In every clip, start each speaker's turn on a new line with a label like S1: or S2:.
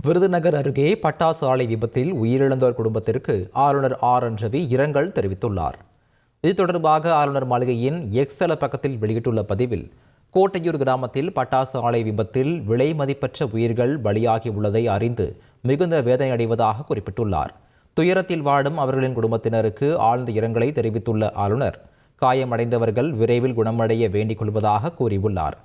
S1: விருதுநகர் அருகே பட்டாசு ஆலை விபத்தில் உயிரிழந்தோர் குடும்பத்திற்கு ஆளுநர் RN ரவி இரங்கல் தெரிவித்துள்ளார். இது தொடர்பாக ஆளுநர் மாளிகையின் எக்ஸ் தள பக்கத்தில் வெளியிட்டுள்ள பதிவில், கோட்டையூர் கிராமத்தில் பட்டாசு ஆலை விபத்தில் விலை மதிப்பற்ற உயிர்கள் பலியாகியுள்ளதை அறிந்து மிகுந்த வேதனை அடைவதாக குறிப்பிட்டுள்ளார். துயரத்தில் வாடும் அவர்களின் குடும்பத்தினருக்கு ஆழ்ந்த இரங்கலை தெரிவித்துள்ள ஆளுநர், காயமடைந்தவர்கள் விரைவில் குணமடைய வேண்டிக் கொள்வதாக கூறியுள்ளார்.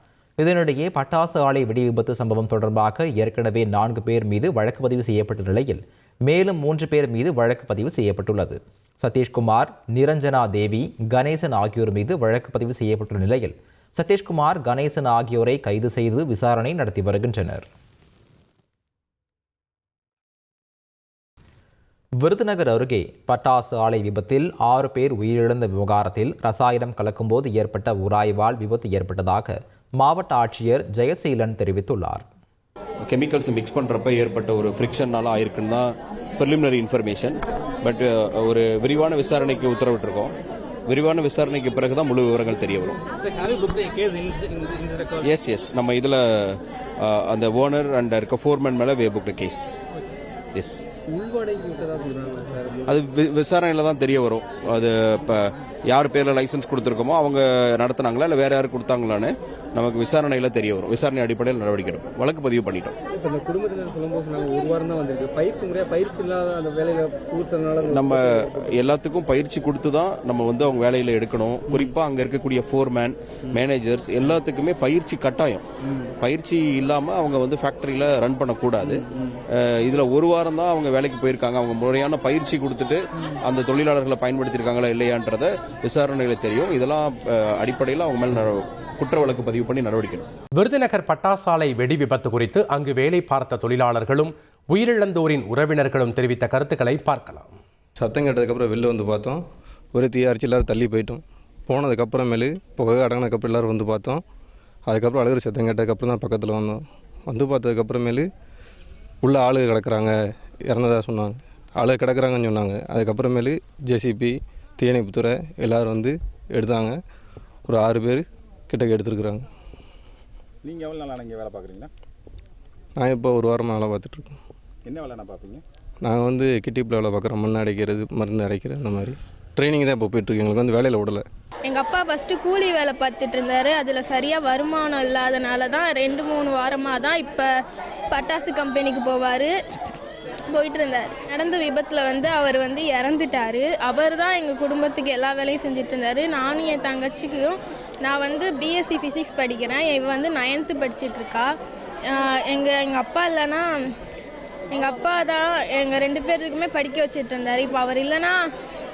S1: இதனிடையே பட்டாசு ஆலை வெடி விபத்து சம்பவம் தொடர்பாக ஏற்கனவே 4 பேர் மீது வழக்கு பதிவு செய்யப்பட்ட நிலையில் மேலும் 3 பேர் மீது வழக்கு பதிவு செய்யப்பட்டுள்ளது. சதீஷ்குமார், நிரஞ்சனா தேவி, கணேசன் ஆகியோர் மீது வழக்கு பதிவு செய்யப்பட்டுள்ள நிலையில் சதீஷ்குமார், கணேசன் ஆகியோரை கைது செய்து விசாரணை நடத்தி வருகின்றனர். விருதுநகர் அருகே பட்டாசு ஆலை விபத்தில் 6 பேர் உயிரிழந்த விவகாரத்தில் ரசாயனம் கலக்கும்போது ஏற்பட்ட உராய்வால் விபத்து ஏற்பட்டதாக மாவட்ட ஆட்சியர் ஜெயசீலன் தெரிவித்துள்ளார்.
S2: கெமிக்கல்ஸ் மிக்ஸ் பண்ணுறப்ப ஏற்பட்ட ஒரு ஃப்ரிக்ஷனால ஆயிருக்குன்னு தான் ப்ரிலிமினரி இன்ஃபர்மேஷன். பட் ஒரு விரிவான விசாரணைக்கு உத்தரவிட்டிருக்கோம். விரிவான விசாரணைக்கு பிறகுதான் முழு விவரங்கள் தெரிய வரும். எஸ் நம்ம இதில் அந்த ஓனர் அண்ட் இருக்க ஃபோர்மேன் மேலே வே புக் கேஸ். எஸ், அது விசாரணையில் தான் தெரிய வரும். அது இப்போ யார் பேரில் லைசன்ஸ் கொடுத்துருக்கோமோ அவங்க நடத்துனாங்களா இல்லை வேற யாரும் கொடுத்தாங்களான்னு நமக்கு விசாரணையில் தெரிய வரும். விசாரணை அடிப்படையில் நடவடிக்கை எடுப்போம். வழக்கு பதிவு பண்ணிட்டோம்.
S3: இப்போ இந்த குடும்பத்தினர் சொல்லும்போது நாங்கள் ஒரு வாரம் தான் வந்திருக்கு. பயிற்சி இல்லாத அந்த வேலையில் கொடுத்ததுனால
S2: நம்ம எல்லாத்துக்கும் பயிற்சி கொடுத்து தான் நம்ம அவங்க வேலையில் எடுக்கணும். குறிப்பாக அங்கே இருக்கக்கூடிய ஃபோர்மேன், மேனேஜர்ஸ் எல்லாத்துக்குமே பயிற்சி கட்டாயம். பயிற்சி இல்லாமல் அவங்க ஃபேக்டரியில் ரன் பண்ணக்கூடாது. இதில் ஒரு வாரம் தான் அவங்க வேலைக்கு போயிருக்காங்க. அவங்க முறையான பயிற்சி கொடுத்துட்டு அந்த தொழிலாளர்களை பயன்படுத்தியிருக்காங்களா இல்லையான்றத விசாரணையில் தெரியும். இதெல்லாம் அடிப்படையில் அவங்க மேல குற்ற வழக்கு பதிவு பண்ணி நடவடிக்கை.
S4: விருதுநகர் பட்டாசாலை வெடி விபத்து குறித்து அங்கு வேலை பார்த்த தொழிலாளர்களும் உயிரிழந்தோரின் உறவினர்களும் தெரிவித்த கருத்துக்களை பார்க்கலாம்.
S5: சத்தம் கேட்டதுக்கப்புறம் வெளில வந்து பார்த்தோம். ஒரு தீயாரிச்சு எல்லாரும் தள்ளி போயிட்டோம். போனதுக்கப்புறமேலு புகை அடங்கினதுக்கப்புறம் எல்லோரும் வந்து பார்த்தோம். அதுக்கப்புறம் அழுகிற சத்தம் கேட்டதுக்கப்புறம் தான் பக்கத்தில் வந்தோம். வந்து பார்த்ததுக்கப்புறமேலு உள்ள ஆளு கிடக்குறாங்க, இறந்ததாக சொன்னாங்க. ஆளு கிடக்குறாங்கன்னு சொன்னாங்க. அதுக்கப்புறமேலு ஜேசிபி, தீயணைப்புத்துறை எல்லோரும் வந்து எடுத்தாங்க. ஒரு 6 பேர் கிட்டக்க எடுத்துருக்குறாங்க.
S6: நீங்கள் எவ்வளோ நாளாக இங்கே வேலை பார்க்குறீங்களா?
S5: நான் இப்போ ஒரு வாரமாக வேலை பார்த்துட்ருக்கேன்.
S6: என்ன வேலைண்ணா பார்ப்பீங்க?
S5: நாங்கள் கிட்டிப்பில் வேலை பார்க்குறோம். மண் அடைக்கிறது, மருந்து அடைக்கிறது, அந்த மாதிரி ட்ரைனிங் தான் இப்போ போயிட்டுருக்கு. எங்களுக்கு வேலையில் விடலை.
S7: எங்கள் அப்பா ஃபஸ்ட்டு கூலி வேலை பார்த்துட்டு இருந்தார். அதில் சரியாக வருமானம் இல்லாதனால தான் 2-3 வாரமாக தான் இப்போ பட்டாசு கம்பெனிக்கு போயிட்டு இருந்தார். நடந்த விபத்தில் அவர் இறந்துட்டார். அவர் தான் எங்கள் குடும்பத்துக்கு எல்லா வேலையும் செஞ்சுட்டு இருந்தார். நானும் என் தங்கச்சிக்கும், நான் BSc ஃபிசிக்ஸ் படிக்கிறேன். இவ 9th படிச்சுட்ருக்கா. எங்கள் அப்பா இல்லைன்னா, எங்கள் அப்பா தான் எங்கள் 2 பேருக்குமே படிக்க வச்சுட்டு இருந்தார். இப்போ அவர் இல்லைன்னா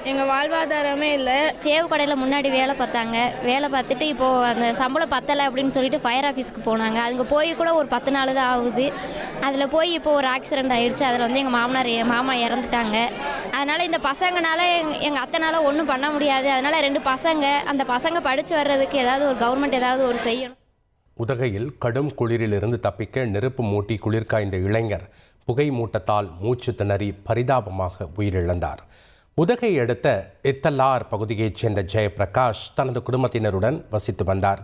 S7: எங்கள் வாழ்வாதாரமே இல்லை.
S8: சேவு கடையில் முன்னாடி வேலை பார்த்தாங்க. வேலை பார்த்துட்டு இப்போது அந்த சம்பளம் பத்தலை அப்படின்னு சொல்லிட்டு ஃபயர் ஆஃபீஸ்க்கு போனாங்க. அங்கே போய் கூட ஒரு 10 நாள் தான் ஆகுது. அதில் போய் இப்போ ஒரு ஆக்சிடெண்ட் ஆகிடுச்சு. அதில் எங்கள் மாமா இறந்துட்டாங்க. அதனால் இந்த பசங்கனால எங்கள் அத்தனால ஒன்றும் பண்ண முடியாது. அதனால் 2 பசங்க, அந்த பசங்க படித்து வர்றதுக்கு ஏதாவது ஒரு கவர்மெண்ட் ஏதாவது ஒரு செய்யணும்.
S4: உதகையில் கடும் குளிரிலிருந்து தப்பிக்க நெருப்பு மூட்டி குளிர்காய்ந்த இளைஞர் புகை மூட்டத்தால் மூச்சு திணறி பரிதாபமாக உயிரிழந்தார். உதகை அடுத்த இத்தலார் பகுதியைச் சேர்ந்த ஜெயபிரகாஷ் தனது குடும்பத்தினருடன் வசித்து வந்தார்.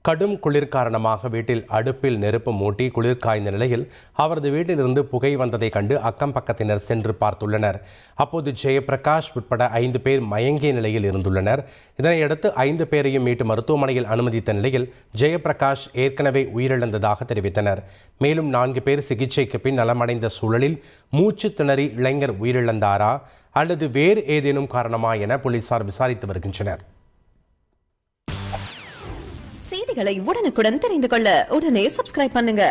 S4: கடும் குளிர் காரணமாக வீட்டில் அடுப்பில் நெருப்பு மூட்டி குளிர் காய்ந்த நிலையில் அவரது வீட்டிலிருந்து புகை வந்ததை கண்டு அக்கம் பக்கத்தினர் சென்று பார்த்துள்ளனர். அப்போது ஜெயபிரகாஷ் உட்பட 5 பேர் மயங்கிய நிலையில் இருந்துள்ளனர். இதனையடுத்து 5 பேரையும் மீட்டு மருத்துவமனையில் அனுமதித்த நிலையில் ஜெயபிரகாஷ் ஏற்கனவே உயிரிழந்ததாக தெரிவித்தனர். மேலும் 4 பேர் சிகிச்சைக்கு பின் நலமடைந்த சூழலில் மூச்சு திணறி இளைஞர் உயிரிழந்தாரா அல்லது வேறு ஏதேனும் காரணமா என போலீசார் விசாரித்து வருகின்றனர்.
S9: செய்திகளை உடனுக்குடன் தெரிந்து கொள்ள உடனே சப்ஸ்கிரைப் பண்ணுங்க.